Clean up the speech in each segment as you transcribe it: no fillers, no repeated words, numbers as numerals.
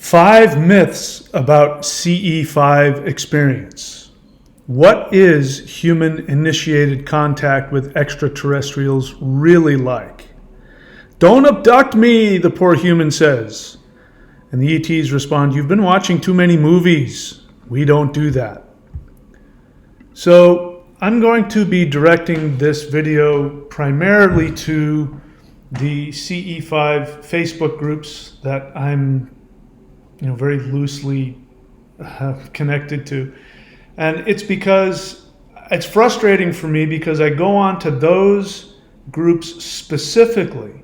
5 myths about CE5 experience. What is human-initiated contact with extraterrestrials really like? Don't abduct me, the poor human says. And the ETs respond, you've been watching too many movies. We don't do that. So I'm going to be directing this video primarily to the CE5 Facebook groups that I'm very loosely connected to. And it's because it's frustrating for me because I go on to those groups specifically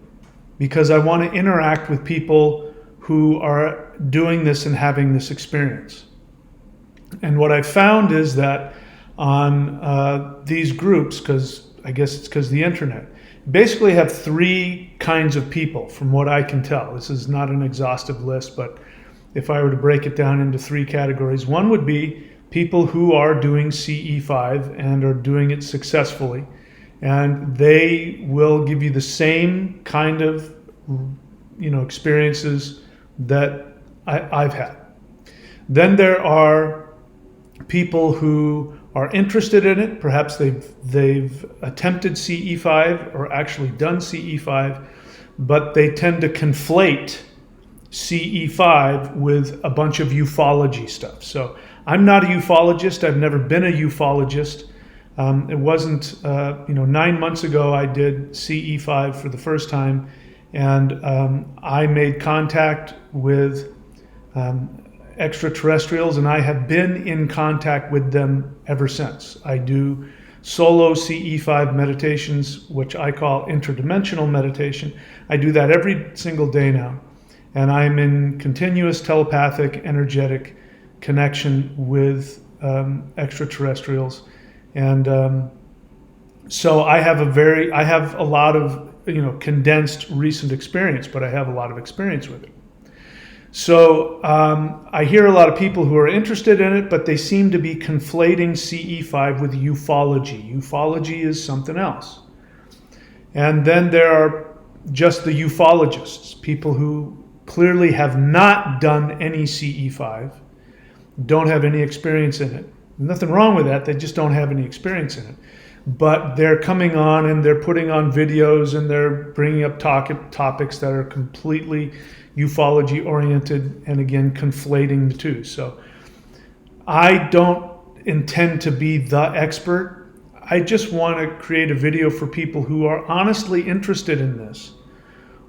because I want to interact with people who are doing this and having this experience. And what I found is that on these groups, because I guess it's because the internet, basically have 3 kinds of people from what I can tell. This is not an exhaustive list, but if I were to break it down into 3 categories, one would be people who are doing CE5 and are doing it successfully, and they will give you the same kind of experiences that I've had. Then there are people who are interested in it. Perhaps they've attempted CE5 or actually done CE5, but they tend to conflate CE5 with a bunch of ufology stuff. So I'm not a ufologist. I've never been a ufologist. It wasn't, 9 months ago I did CE5 for the first time, and I made contact with extraterrestrials, and I have been in contact with them ever since. I do solo CE5 meditations, which I call interdimensional meditation. I do that every single day now. And I'm in continuous telepathic, energetic connection with extraterrestrials. And so I have a lot of, condensed recent experience, but I have a lot of experience with it. So I hear a lot of people who are interested in it, but they seem to be conflating CE5 with ufology. Ufology is something else. And then there are just the ufologists, people who clearly have not done any CE5, don't have any experience in it. Nothing wrong with that, they just don't have any experience in it. But they're coming on and they're putting on videos and they're bringing up topics that are completely ufology oriented, and again, conflating the two. So I don't intend to be the expert. I just want to create a video for people who are honestly interested in this,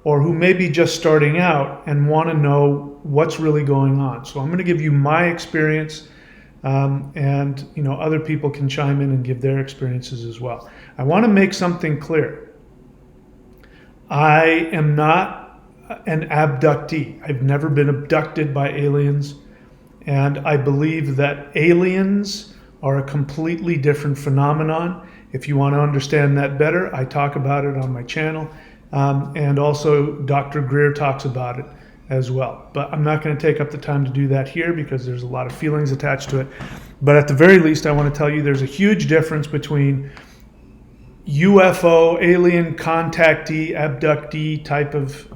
or who may be just starting out and want to know what's really going on. So I'm going to give you my experience, and other people can chime in and give their experiences as well. I want to make something clear. I am not an abductee. I've never been abducted by aliens, and I believe that aliens are a completely different phenomenon. If you want to understand that better, I talk about it on my channel. And also Dr. Greer talks about it as well. But I'm not going to take up the time to do that here because there's a lot of feelings attached to it. But at the very least, I want to tell you there's a huge difference between UFO, alien contactee, abductee type of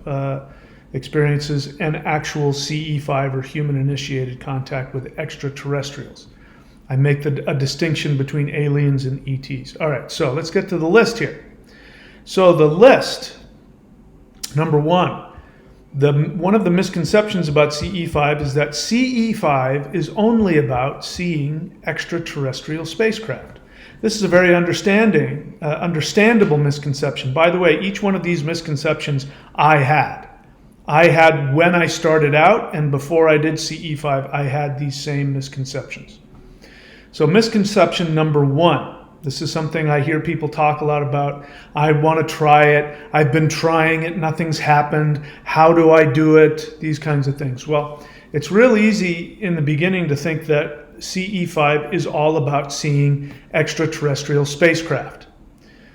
experiences and actual CE5 or human-initiated contact with extraterrestrials. I make a distinction between aliens and ETs. All right, so let's get to the list here. So the list, number 1, one of the misconceptions about CE5 is that CE5 is only about seeing extraterrestrial spacecraft. This is a very understandable misconception. By the way, each one of these misconceptions I had when I started out, and before I did CE5, I had these same misconceptions. So misconception number 1. This is something I hear people talk a lot about. I want to try it. I've been trying it. Nothing's happened. How do I do it? These kinds of things. Well, it's real easy in the beginning to think that CE5 is all about seeing extraterrestrial spacecraft.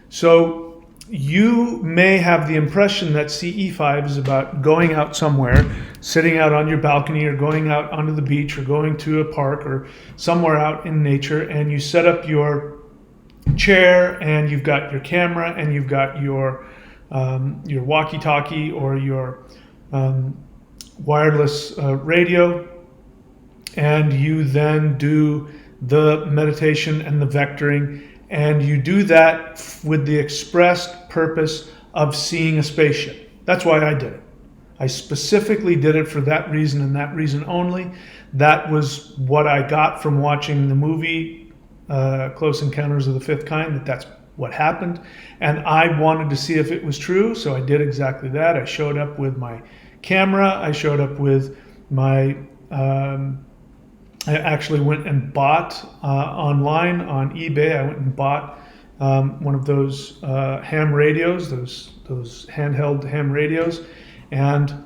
So you may have the impression that CE5 is about going out somewhere, sitting out on your balcony or going out onto the beach or going to a park or somewhere out in nature, and you set up your chair and you've got your camera and you've got your walkie-talkie or your wireless radio, and you then do the meditation and the vectoring, and you do that with the expressed purpose of seeing a spaceship. That's why I did it. I specifically did it for that reason and that reason only. That was what I got from watching the movie Close Encounters of the Fifth Kind, that's what happened. And I wanted to see if it was true, so I did exactly that. I showed up with my camera. I showed up with my... I actually went and bought online on eBay. I went and bought one of those ham radios, those handheld ham radios, and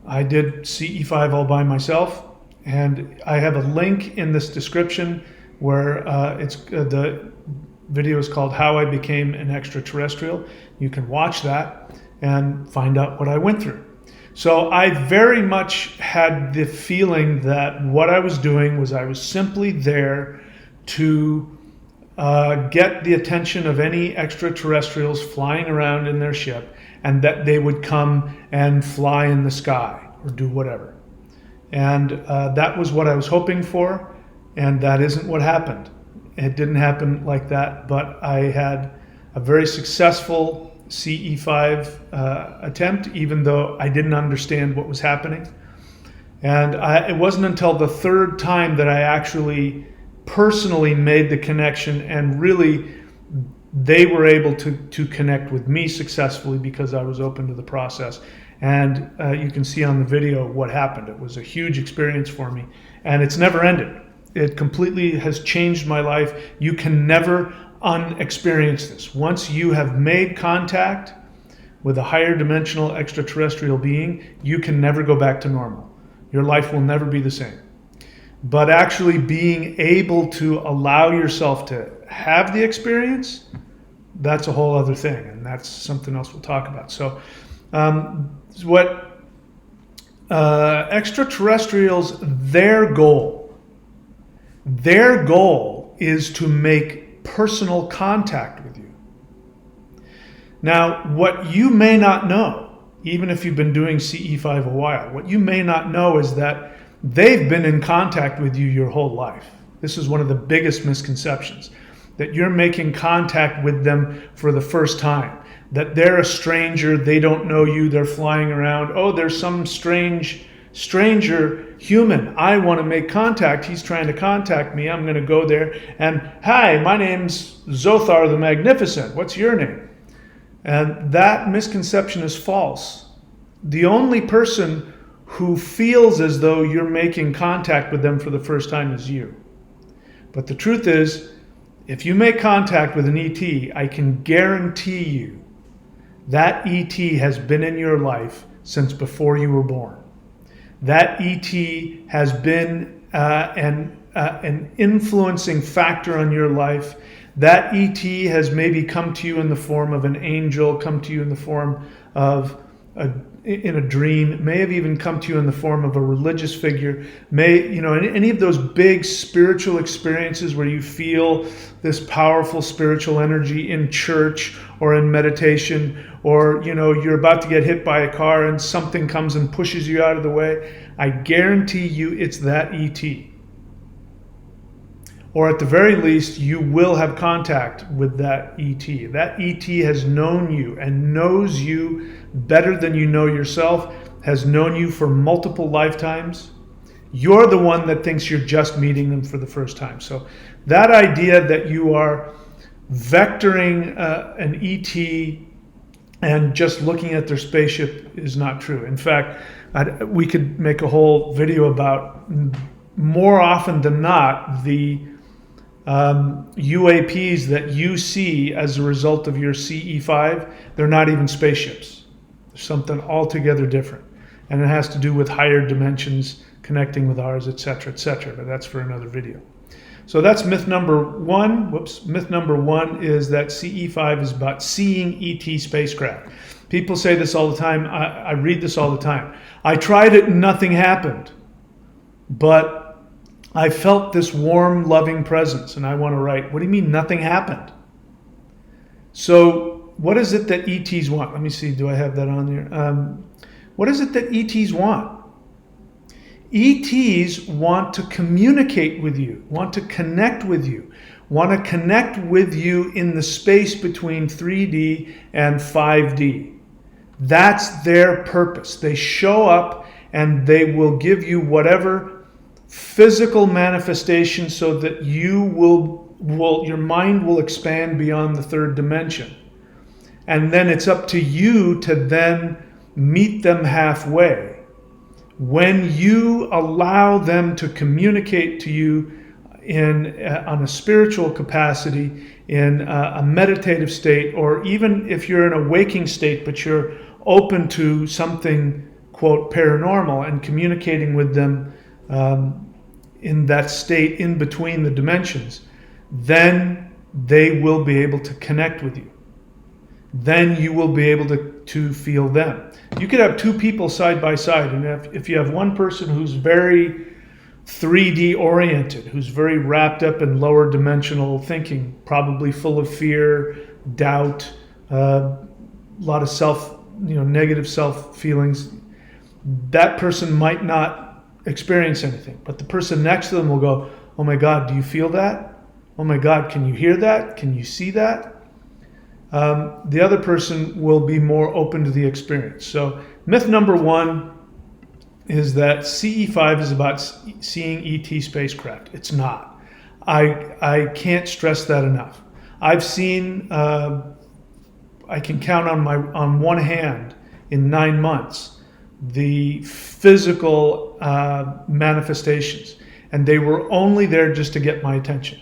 I did CE5 all by myself. And I have a link in this description where the video is called "How I Became an Extraterrestrial." You can watch that and find out what I went through. So I very much had the feeling that what I was doing was I was simply there to get the attention of any extraterrestrials flying around in their ship, and that they would come and fly in the sky or do whatever. And that was what I was hoping for, and that isn't what happened. It didn't happen like that, but I had a very successful CE5 attempt, even though I didn't understand what was happening. And it wasn't until the third time that I actually personally made the connection, and really they were able to connect with me successfully because I was open to the process. And you can see on the video what happened. It was a huge experience for me, and it's never ended. It completely has changed my life. You can never unexperience this. Once you have made contact with a higher dimensional extraterrestrial being, you can never go back to normal. Your life will never be the same. But actually being able to allow yourself to have the experience, that's a whole other thing, and that's something else we'll talk about. So what extraterrestrials, their goal is to make personal contact with you. Now, what you may not know, even if you've been doing CE5 a while, what you may not know is that they've been in contact with you your whole life. This is one of the biggest misconceptions, that you're making contact with them for the first time, that they're a stranger, they don't know you, they're flying around, oh, there's some stranger human, I want to make contact, he's trying to contact me, I'm going to go there, and hi, my name's Zothar the Magnificent, what's your name? And that misconception is false. The only person who feels as though you're making contact with them for the first time is you. But the truth is, if you make contact with an ET, I can guarantee you that ET has been in your life since before you were born. That ET has been an influencing factor on your life. That ET has maybe come to you in the form of an angel, come to you in the form of in a dream, may have even come to you in the form of a religious figure, any of those big spiritual experiences where you feel this powerful spiritual energy in church or in meditation, or you're about to get hit by a car and something comes and pushes you out of the way. I guarantee you it's that ET. Or at the very least, you will have contact with that ET. That ET has known you and knows you better than you know yourself, has known you for multiple lifetimes. You're the one that thinks you're just meeting them for the first time. So that idea that you are vectoring an ET and just looking at their spaceship is not true. In fact, we could make a whole video about, more often than not, the UAPs that you see as a result of your CE5, they're not even spaceships. There's something altogether different. And it has to do with higher dimensions connecting with ours, etc., etc. But that's for another video. So that's myth number one. Myth number one is that CE5 is about seeing ET spacecraft. People say this all the time. I read this all the time. I tried it and nothing happened. But I felt this warm, loving presence, and I want to write, what do you mean nothing happened? So what is it that ETs want? Let me see, do I have that on there? What is it that ETs want? ETs want to communicate with you, want to connect with you, want to connect with you in the space between 3D and 5D. That's their purpose. They show up and they will give you whatever physical manifestation so that your mind will expand beyond the third dimension. And then it's up to you to then meet them halfway. When you allow them to communicate to you on a spiritual capacity, in a meditative state, or even if you're in a waking state, but you're open to something, quote, paranormal, and communicating with them in that state in between the dimensions, then they will be able to connect with you. Then you will be able to feel them. You could have two people side by side, and if you have one person who's very 3D oriented, who's very wrapped up in lower dimensional thinking, probably full of fear, doubt, a lot of negative self feelings, that person might not experience anything. But the person next to them will go, "Oh my God, do you feel that? Oh my God, can you hear that? Can you see that?" The other person will be more open to the experience. So myth number one is that CE5 is about seeing ET spacecraft. It's not. I can't stress that enough. I've seen, I can count on one hand in 9 months, the physical manifestations, and they were only there just to get my attention.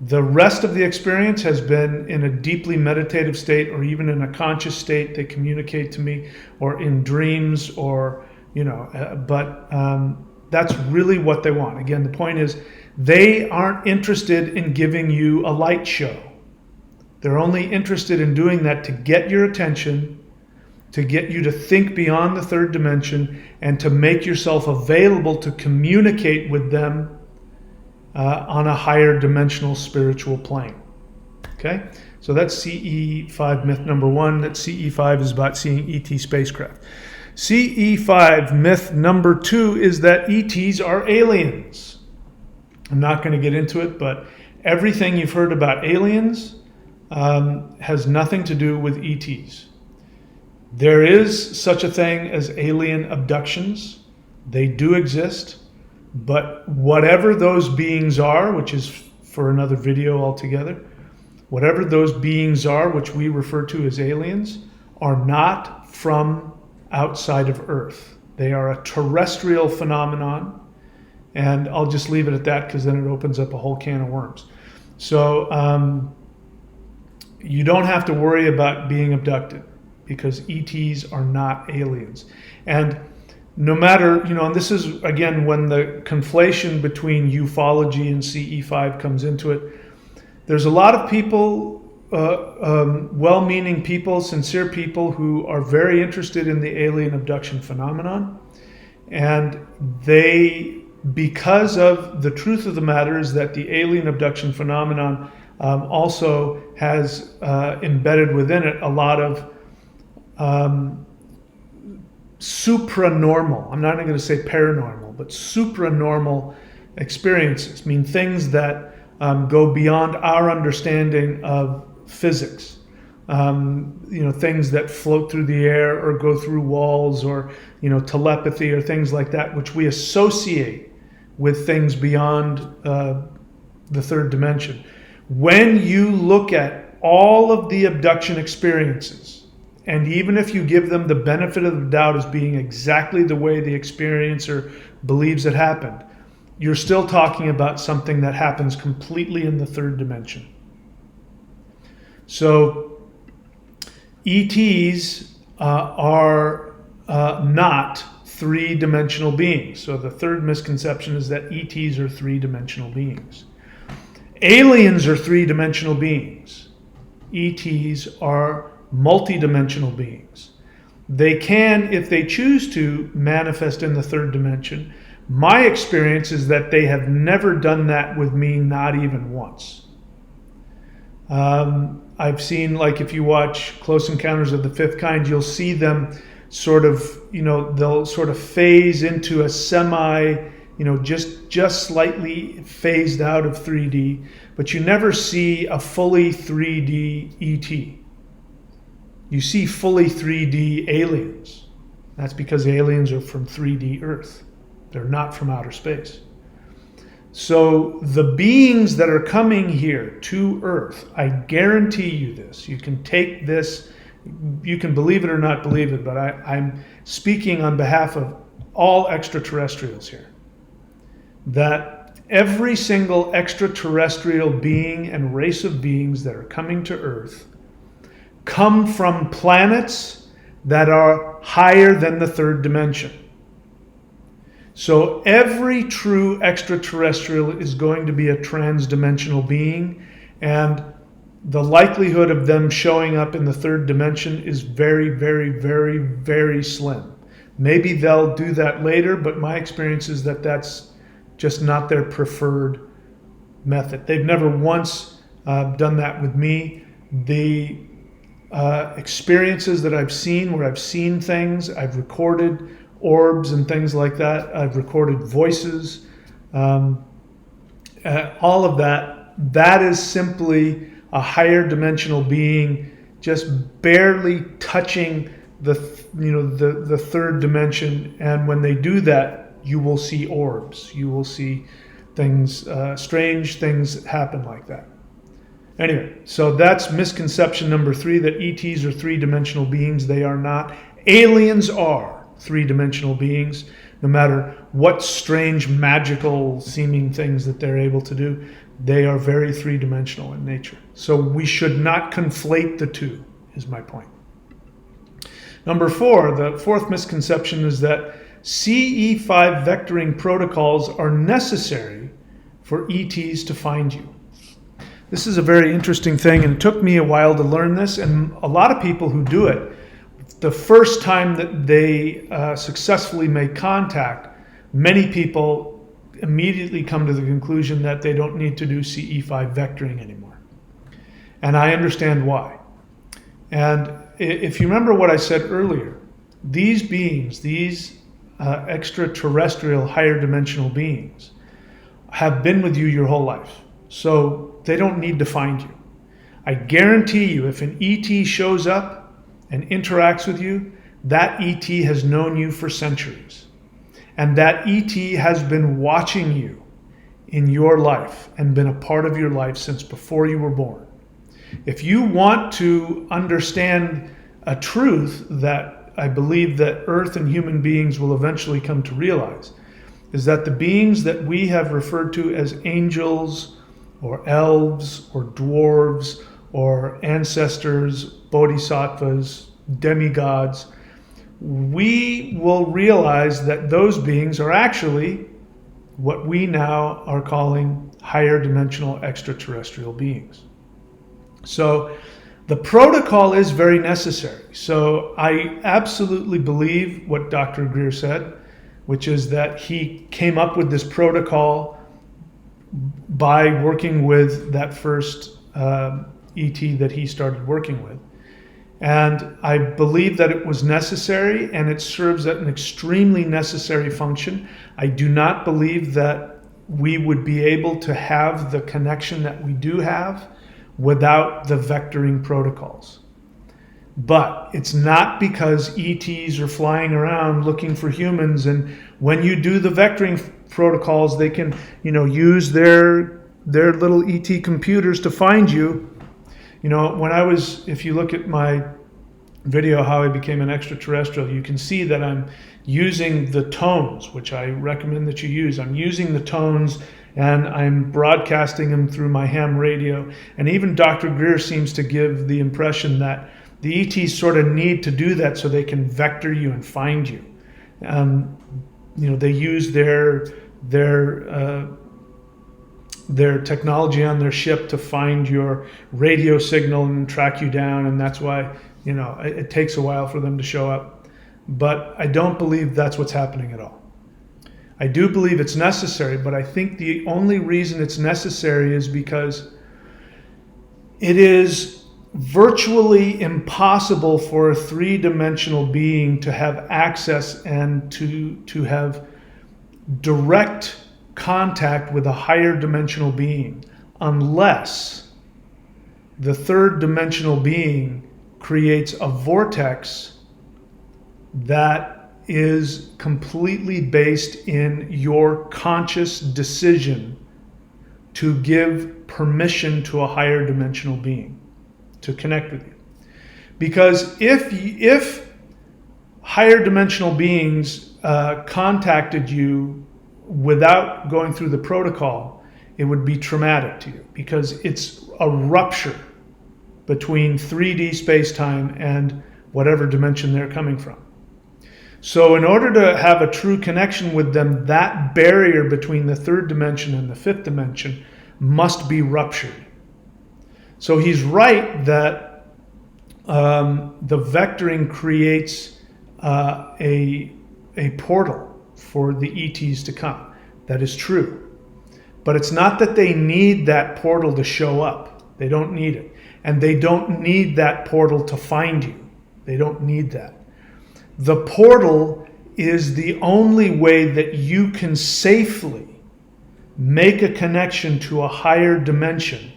The rest of the experience has been in a deeply meditative state, or even in a conscious state. They communicate to me, or in dreams, or but that's really what they want. Again, the point is, they aren't interested in giving you a light show. They're only interested in doing that to get your attention, to get you to think beyond the third dimension, and to make yourself available to communicate with them on a higher dimensional spiritual plane. Okay? So that's CE5 myth number one, that CE5 is about seeing ET spacecraft. CE5 myth number two is that ETs are aliens. I'm not going to get into it, but everything you've heard about aliens has nothing to do with ETs. There is such a thing as alien abductions. They do exist. But whatever those beings are, which is for another video altogether, whatever those beings are, which we refer to as aliens, are not from outside of Earth. They are a terrestrial phenomenon, and I'll just leave it at that because then it opens up a whole can of worms. So you don't have to worry about being abducted, because ETs are not aliens. And no matter, and this is, again, when the conflation between ufology and CE5 comes into it, there's a lot of people, well-meaning people, sincere people, who are very interested in the alien abduction phenomenon. And because of the truth of the matter is that the alien abduction phenomenon also has embedded within it a lot of supranormal, I'm not even going to say paranormal, but supranormal experiences, mean things that go beyond our understanding of physics. Things that float through the air or go through walls, or telepathy, or things like that, which we associate with things beyond the third dimension. When you look at all of the abduction experiences, and even if you give them the benefit of the doubt as being exactly the way the experiencer believes it happened, you're still talking about something that happens completely in the third dimension. So ETs are not three-dimensional beings. So the third misconception is that ETs are three-dimensional beings. Aliens are three-dimensional beings. ETs are multi-dimensional beings. They can, if they choose to, manifest in the third dimension. My experience is that they have never done that with me, not even once. I've seen, like if you watch Close Encounters of the Fifth Kind, you'll see them sort of, they'll sort of phase into a semi, just slightly phased out of 3D, but you never see a fully 3D ET. You see fully 3D aliens. That's because aliens are from 3D Earth. They're not from outer space. So the beings that are coming here to Earth, I guarantee you this, you can take this, you can believe it or not believe it, but I'm speaking on behalf of all extraterrestrials here, that every single extraterrestrial being and race of beings that are coming to Earth come from planets that are higher than the third dimension. So every true extraterrestrial is going to be a trans-dimensional being, and the likelihood of them showing up in the third dimension is very, very, very, very slim. Maybe they'll do that later, but my experience is that that's just not their preferred method. They've never once done that with me. The experiences that I've seen, where I've seen things, I've recorded orbs and things like that, I've recorded voices, all of that, that is simply a higher dimensional being just barely touching the third dimension. And when they do that, you will see orbs, you will see things, strange things happen like that. Anyway, so that's misconception number 3, that ETs are three-dimensional beings. They are not. Aliens are three-dimensional beings, no matter what strange, magical seeming things that they're able to do. They are very three-dimensional in nature. So we should not conflate the two, is my point. Number 4, the fourth misconception is that CE5 vectoring protocols are necessary for ETs to find you. This is a very interesting thing, and it took me a while to learn this, and a lot of people who do it, the first time that they successfully make contact, many people immediately come to the conclusion that they don't need to do CE5 vectoring anymore. And I understand why. And if you remember what I said earlier, these beings, these extraterrestrial higher dimensional beings, have been with you your whole life. So they don't need to find you. I guarantee you, if an ET shows up and interacts with you, that ET has known you for centuries. And that ET has been watching you in your life and been a part of your life since before you were born. If you want to understand a truth that I believe that Earth and human beings will eventually come to realize, is that the beings that we have referred to as angels or elves or dwarves or ancestors, bodhisattvas, demigods, we will realize that those beings are actually what we now are calling higher dimensional extraterrestrial beings. So the protocol is very necessary. So I absolutely believe what Dr. Greer said, which is that he came up with this protocol by working with that first ET that he started working with. And I believe that it was necessary, and it serves an extremely necessary function. I do not believe that we would be able to have the connection that we do have without the vectoring protocols. But it's not because ETs are flying around looking for humans, and when you do the vectoring protocols, they can, use their little ET computers to find you. If you look at my video, How I Became an Extraterrestrial, you can see that I'm using the tones, which I recommend that you use. I'm using the tones and I'm broadcasting them through my ham radio. And even Dr. Greer seems to give the impression that the ETs sort of need to do that so they can vector you and find you. They use their technology on their ship to find your radio signal and track you down, and that's why it takes a while for them to show up. But I don't believe that's what's happening at all. I do believe it's necessary, but I think the only reason it's necessary is because it is virtually impossible for a three-dimensional being to have access and to have direct contact with a higher dimensional being unless the third dimensional being creates a vortex that is completely based in your conscious decision to give permission to a higher dimensional being to connect with you. Because if higher dimensional beings contacted you without going through the protocol, it would be traumatic to you because it's a rupture between 3D space-time and whatever dimension they're coming from. So in order to have a true connection with them, that barrier between the third dimension and the fifth dimension must be ruptured. So he's right that the vectoring creates a portal for the ETs to come. That is true. But it's not that they need that portal to show up. They don't need it. And they don't need that portal to find you. They don't need that. The portal is the only way that you can safely make a connection to a higher dimension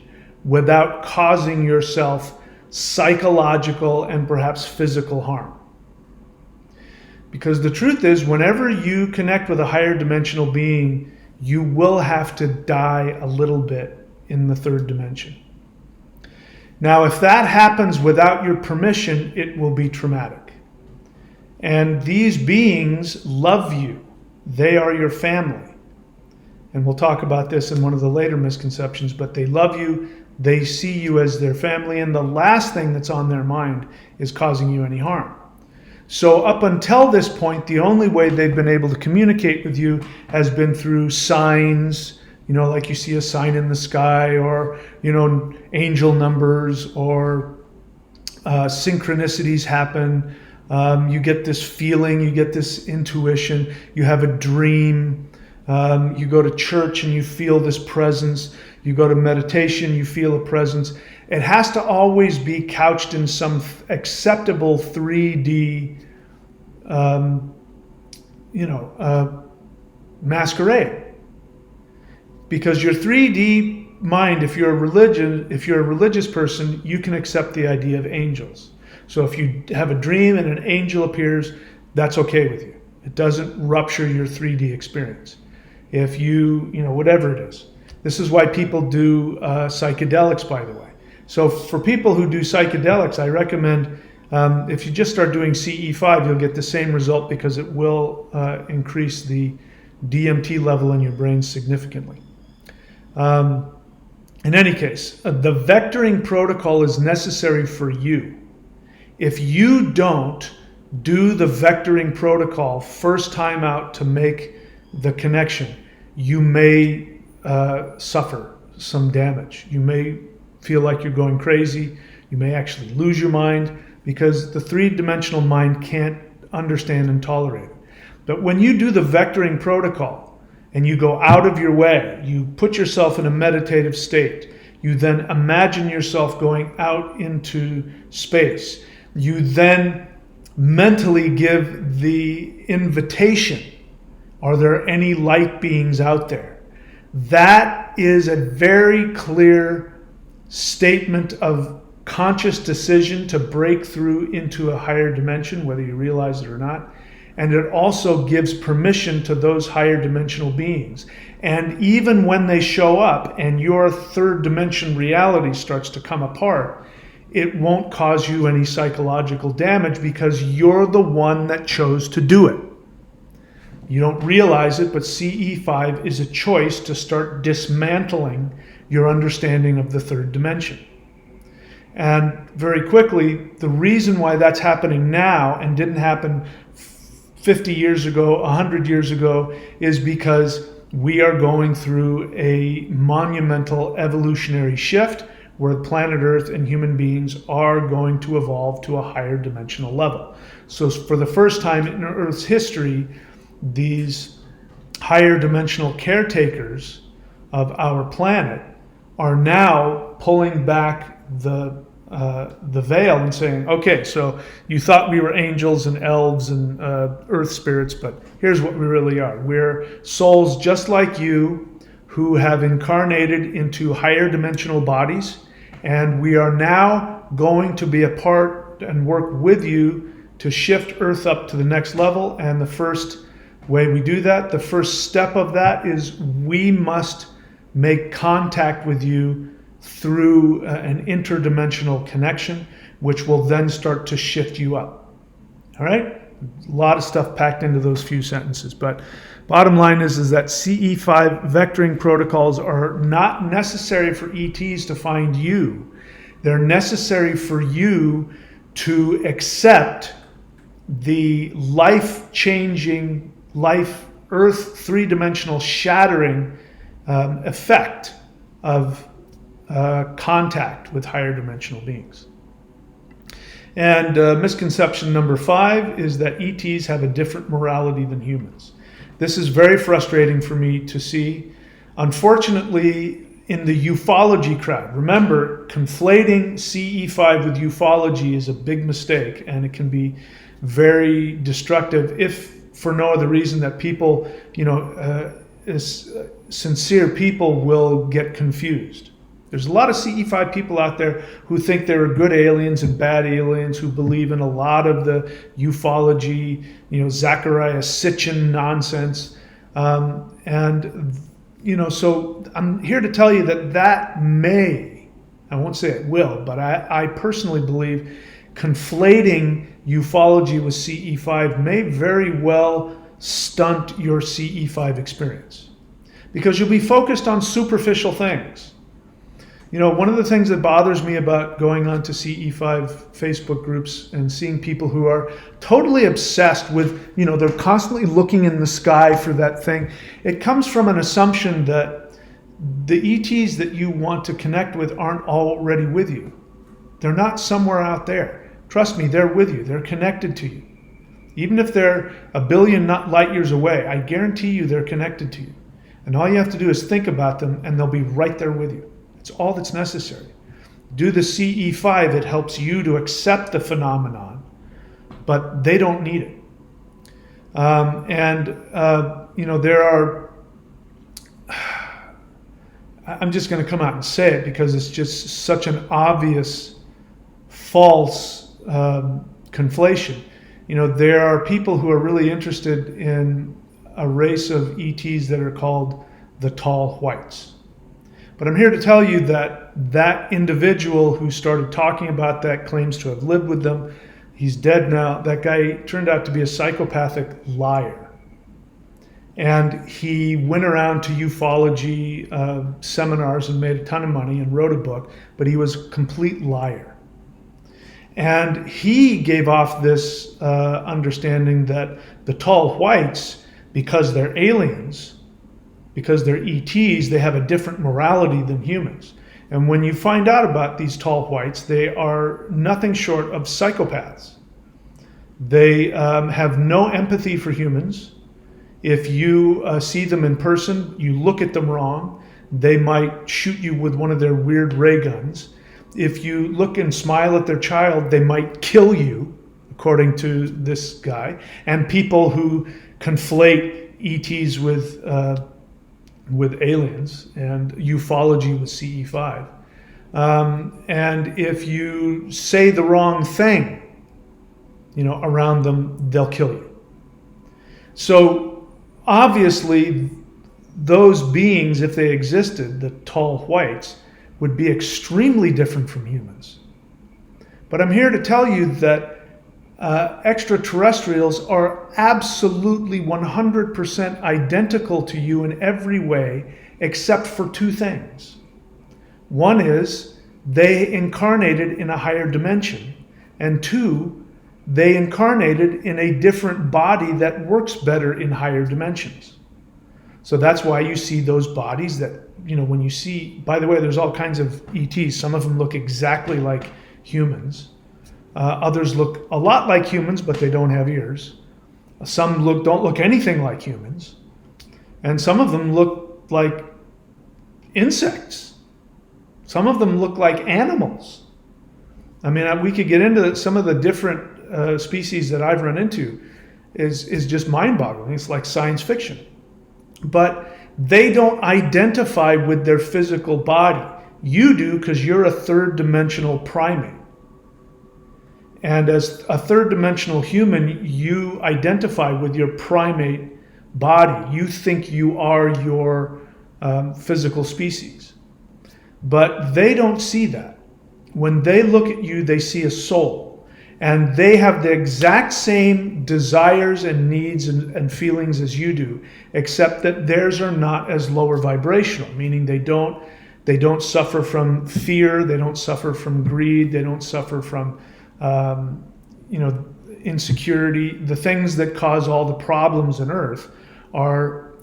without causing yourself psychological and perhaps physical harm. Because the truth is, whenever you connect with a higher dimensional being, you will have to die a little bit in the third dimension. Now, if that happens without your permission, it will be traumatic. And these beings love you. They are your family. And we'll talk about this in one of the later misconceptions, but they love you. They see you as their family, and the last thing that's on their mind is causing you any harm. So up until this point, the only way they've been able to communicate with you has been through signs, like you see a sign in the sky, or, angel numbers, or synchronicities happen. You get this feeling, you get this intuition, you have a dream. You go to church and you feel this presence. You go to meditation, you feel a presence. It has to always be couched in some acceptable 3D, masquerade. Because your 3D mind, if you're a religious person, you can accept the idea of angels. So if you have a dream and an angel appears, that's okay with you. It doesn't rupture your 3D experience. If whatever it is. This is why people do psychedelics, by the way. So for people who do psychedelics, I recommend if you just start doing CE5, you'll get the same result because it will increase the DMT level in your brain significantly. In any case, the vectoring protocol is necessary for you. If you don't do the vectoring protocol first time out to make the connection, you may suffer some damage. You may feel like you're going crazy. You may actually lose your mind because the three-dimensional mind can't understand and tolerate it. But when you do the vectoring protocol and you go out of your way, you put yourself in a meditative state, you then imagine yourself going out into space. You then mentally give the invitation, are there any light beings out there? That is a very clear statement of conscious decision to break through into a higher dimension, whether you realize it or not. And it also gives permission to those higher dimensional beings. And even when they show up and your third dimension reality starts to come apart, it won't cause you any psychological damage because you're the one that chose to do it. You don't realize it, but CE5 is a choice to start dismantling your understanding of the third dimension. And very quickly, the reason why that's happening now and didn't happen 50 years ago, 100 years ago, is because we are going through a monumental evolutionary shift where planet Earth and human beings are going to evolve to a higher dimensional level. So for the first time in Earth's history, these higher dimensional caretakers of our planet are now pulling back the the veil and saying, okay, so you thought we were angels and elves and earth spirits, but here's what we really are. We're souls just like you who have incarnated into higher dimensional bodies, and we are now going to be a part and work with you to shift Earth up to the next level. And the first way we do that, the first step of that is we must make contact with you through an interdimensional connection, which will then start to shift you up. All right? A lot of stuff packed into those few sentences. But bottom line is that CE5 vectoring protocols are not necessary for ETs to find you. They're necessary for you to accept the life-changing, Earth three-dimensional shattering effect of contact with higher dimensional beings. And misconception number 5 is that ETs have a different morality than humans. This is very frustrating for me to see. Unfortunately, in the ufology crowd, remember, conflating CE5 with ufology is a big mistake, and it can be very destructive if for no other reason that people, sincere people will get confused. There's a lot of CE5 people out there who think there are good aliens and bad aliens, who believe in a lot of the ufology, Zecharia Sitchin nonsense. So I'm here to tell you that may, I won't say it will, but I personally believe conflating ufology with CE5 may very well stunt your CE5 experience, because you'll be focused on superficial things. One of the things that bothers me about going on to CE5 Facebook groups and seeing people who are totally obsessed with, they're constantly looking in the sky for that thing. It comes from an assumption that the ETs that you want to connect with aren't already with you. They're not somewhere out there. Trust me, they're with you. They're connected to you. Even if they're a billion light years away, I guarantee you they're connected to you. And all you have to do is think about them, and they'll be right there with you. It's all that's necessary. Do the CE5, it helps you to accept the phenomenon, but they don't need it. There are, I'm just going to come out and say it because it's just such an obvious false conflation. There are people who are really interested in a race of ETs that are called the tall whites. But I'm here to tell you that that individual who started talking about that claims to have lived with them. He's dead now. That guy turned out to be a psychopathic liar. And he went around to ufology seminars and made a ton of money and wrote a book, but he was a complete liar. And he gave off this understanding that the tall whites, because they're aliens, because they're ETs, they have a different morality than humans. And when you find out about these tall whites, they are nothing short of psychopaths. They have no empathy for humans. If you see them in person, you look at them wrong, they might shoot you with one of their weird ray guns. If you look and smile at their child, they might kill you, according to this guy. And people who conflate ETs with aliens and ufology with CE5. And if you say the wrong thing, around them, they'll kill you. So obviously, those beings, if they existed, the tall whites, would be extremely different from humans. But I'm here to tell you that extraterrestrials are absolutely 100% identical to you in every way, except for two things. One is they incarnated in a higher dimension, and two, they incarnated in a different body that works better in higher dimensions. So that's why you see those bodies that, when you see, by the way, there's all kinds of ETs. Some of them look exactly like humans. Others look a lot like humans, but they don't have ears. Some don't look anything like humans. And some of them look like insects. Some of them look like animals. I mean, we could get into some of the different species that I've run into is just mind-boggling. It's like science fiction. But they don't identify with their physical body. You do, because you're a third-dimensional primate. And as a third-dimensional human, you identify with your primate body. You think you are your physical species. But they don't see that. When they look at you, they see a soul. And they have the exact same desires and needs and feelings as you do, except that theirs are not as lower vibrational, meaning they don't suffer from fear, they don't suffer from greed, they don't suffer from insecurity. The things that cause all the problems on Earth are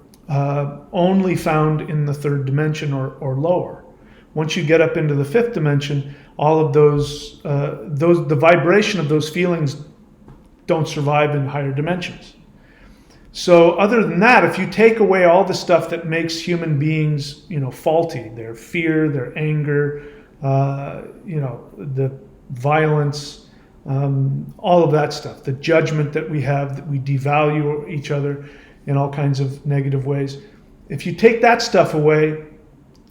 only found in the third dimension or lower. Once you get up into the fifth dimension, all of the vibration of those feelings don't survive in higher dimensions. So other than that, if you take away all the stuff that makes human beings, faulty, their fear, their anger, the violence, all of that stuff, the judgment that we have, that we devalue each other in all kinds of negative ways. If you take that stuff away,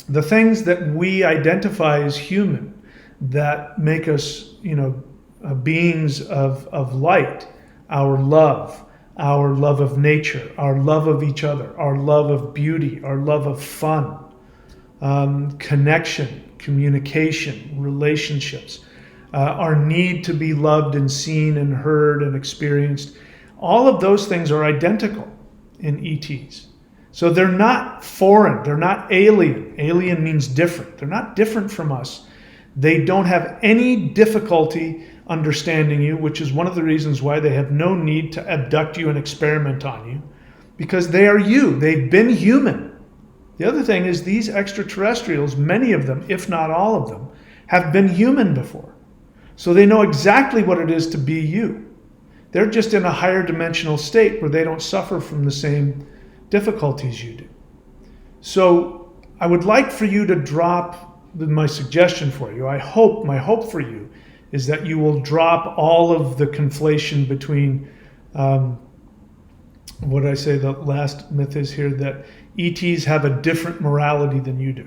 the things that we identify as human, that make us, beings of light, our love of nature, our love of each other, our love of beauty, our love of fun, connection, communication, relationships, our need to be loved and seen and heard and experienced, all of those things are identical in ETs. So they're not foreign, they're not alien. Alien means different. They're not different from us. They don't have any difficulty understanding you, which is one of the reasons why they have no need to abduct you and experiment on you, because they are you. They've been human. The other thing is these extraterrestrials, many of them, if not all of them, have been human before. So they know exactly what it is to be you. They're just in a higher dimensional state where they don't suffer from the same difficulties you do. So I would like for you to drop my suggestion for you. My hope for you is that you will drop all of the conflation between, what did I say the last myth is here, that ETs have a different morality than you do.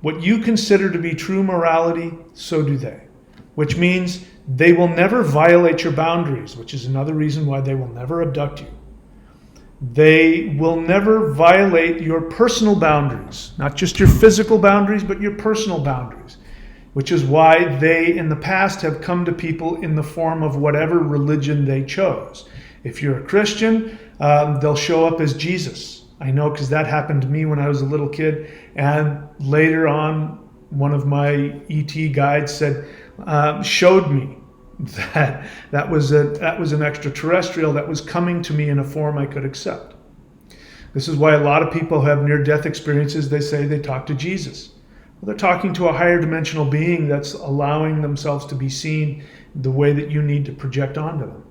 What you consider to be true morality, so do they. Which means they will never violate your boundaries, which is another reason why they will never abduct you. They will never violate your personal boundaries, not just your physical boundaries, but your personal boundaries, which is why they in the past have come to people in the form of whatever religion they chose. If you're a Christian, they'll show up as Jesus. I know, because that happened to me when I was a little kid. And later on, one of my ET guides showed me that was an extraterrestrial that was coming to me in a form I could accept. This is why a lot of people who have near-death experiences, they say they talk to Jesus. Well, they're talking to a higher dimensional being that's allowing themselves to be seen the way that you need to project onto them.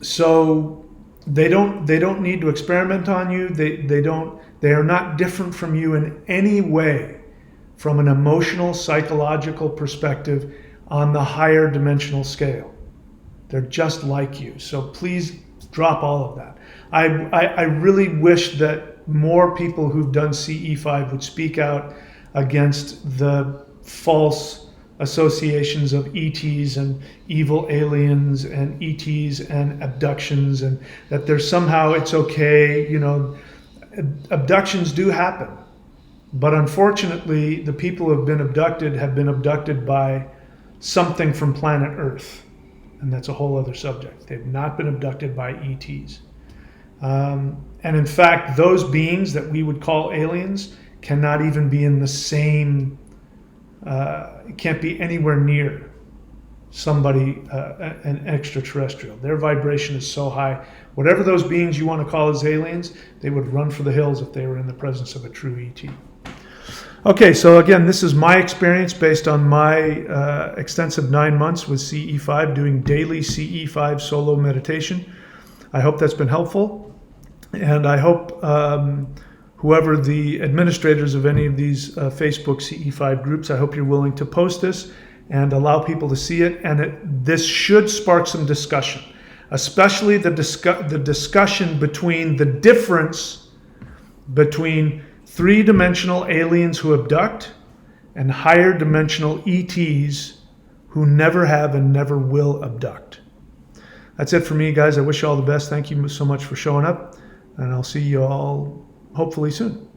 So they don't need to experiment on you. They are not different from you in any way, from an emotional, psychological perspective on the higher dimensional scale. They're just like you. So please drop all of that. I really wish that more people who've done CE5 would speak out against the false associations of ETs and evil aliens and ETs and abductions, and that there's somehow it's okay. Abductions do happen. But unfortunately, the people who have been abducted by something from planet Earth. And that's a whole other subject. They've not been abducted by ETs. And in fact, those beings that we would call aliens cannot even be in the same, can't be anywhere near somebody, an extraterrestrial. Their vibration is so high. Whatever those beings you want to call as aliens, they would run for the hills if they were in the presence of a true ET. Okay, so again, this is my experience based on my extensive 9 months with CE5, doing daily CE5 solo meditation. I hope that's been helpful, and I hope whoever the administrators of any of these Facebook CE5 groups, I hope you're willing to post this and allow people to see it. And this should spark some discussion, especially the discussion between the difference between three-dimensional aliens who abduct and higher dimensional ETs who never have and never will abduct. That's it for me, guys. I wish you all the best. Thank you so much for showing up, and I'll see you all hopefully soon.